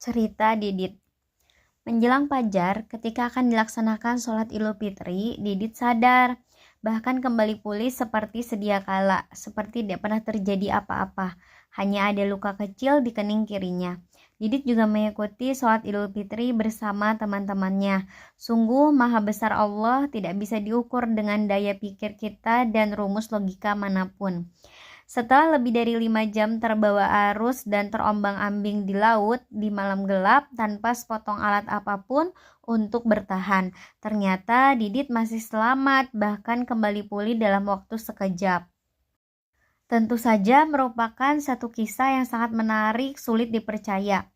Cerita Didit. Menjelang fajar, ketika akan dilaksanakan sholat Idul Fitri, Didit sadar, bahkan kembali pulih seperti sedia kala, seperti tidak pernah terjadi apa-apa. Hanya ada luka kecil di kening kirinya. Didit juga mengikuti sholat Idul Fitri bersama teman-temannya. Sungguh maha besar Allah, tidak bisa diukur dengan daya pikir kita dan rumus logika manapun. Setelah lebih dari 5 jam terbawa arus dan terombang-ambing di laut di malam gelap tanpa sepotong alat apapun untuk bertahan, ternyata Didit masih selamat, bahkan kembali pulih dalam waktu sekejap. Tentu saja merupakan satu kisah yang sangat menarik, sulit dipercaya.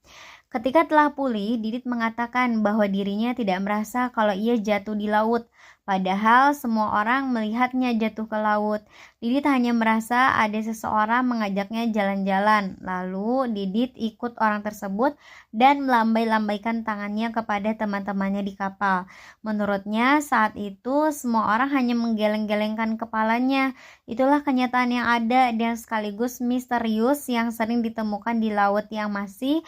Ketika telah pulih, Didit mengatakan bahwa dirinya tidak merasa kalau ia jatuh di laut. Padahal semua orang melihatnya jatuh ke laut. Didit hanya merasa ada seseorang mengajaknya jalan-jalan. Lalu Didit ikut orang tersebut dan melambai-lambaikan tangannya kepada teman-temannya di kapal. Menurutnya saat itu semua orang hanya menggeleng-gelengkan kepalanya. Itulah kenyataan yang ada dan sekaligus misterius yang sering ditemukan di laut yang masih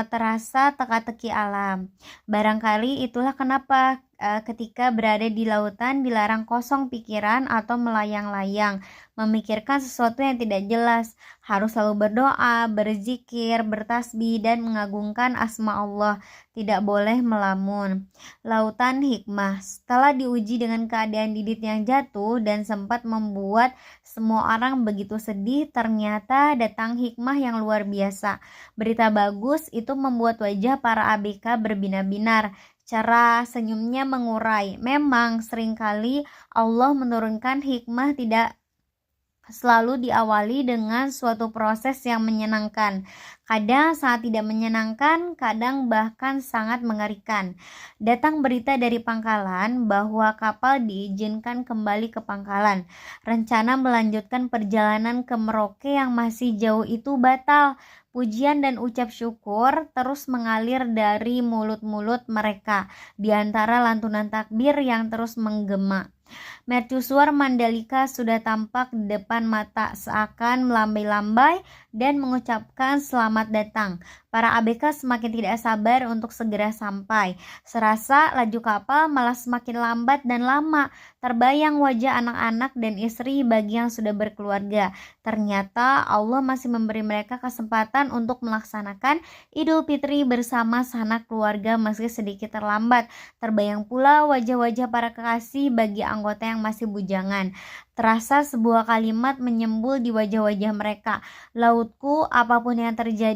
terasa teka-teki alam. Barangkali itulah kenapa ketika berada di lautan dilarang kosong pikiran atau melayang-layang, memikirkan sesuatu yang tidak jelas. Harus selalu berdoa, berzikir, bertasbih, dan mengagungkan asma Allah. Tidak boleh melamun. Lautan hikmah. Setelah diuji dengan keadaan Didit yang jatuh dan sempat membuat semua orang begitu sedih, ternyata datang hikmah yang luar biasa. Berita bagus itu membuat wajah para ABK berbinar-binar. Cara senyumnya mengurai. Memang seringkali Allah menurunkan hikmah tidak selalu diawali dengan suatu proses yang menyenangkan. Kadang sangat tidak menyenangkan, kadang bahkan sangat mengerikan. Datang berita dari pangkalan bahwa kapal diizinkan kembali ke pangkalan. Rencana melanjutkan perjalanan ke Merauke yang masih jauh itu batal. Pujian dan ucap syukur terus mengalir dari mulut-mulut mereka, di antara lantunan takbir yang terus menggema. Mercusuar Mandalika sudah tampak di depan mata, seakan melambai-lambai dan mengucapkan selamat datang. Para ABK semakin tidak sabar untuk segera sampai. Serasa laju kapal malah semakin lambat dan lama. Terbayang wajah anak-anak dan istri bagi yang sudah berkeluarga. Ternyata Allah masih memberi mereka kesempatan untuk melaksanakan Idul Fitri bersama sanak keluarga meski sedikit terlambat. Terbayang pula wajah-wajah para kekasih bagi anggota yang masih bujangan. Terasa sebuah kalimat menyembul di wajah-wajah mereka. Lautku, apapun yang terjadi,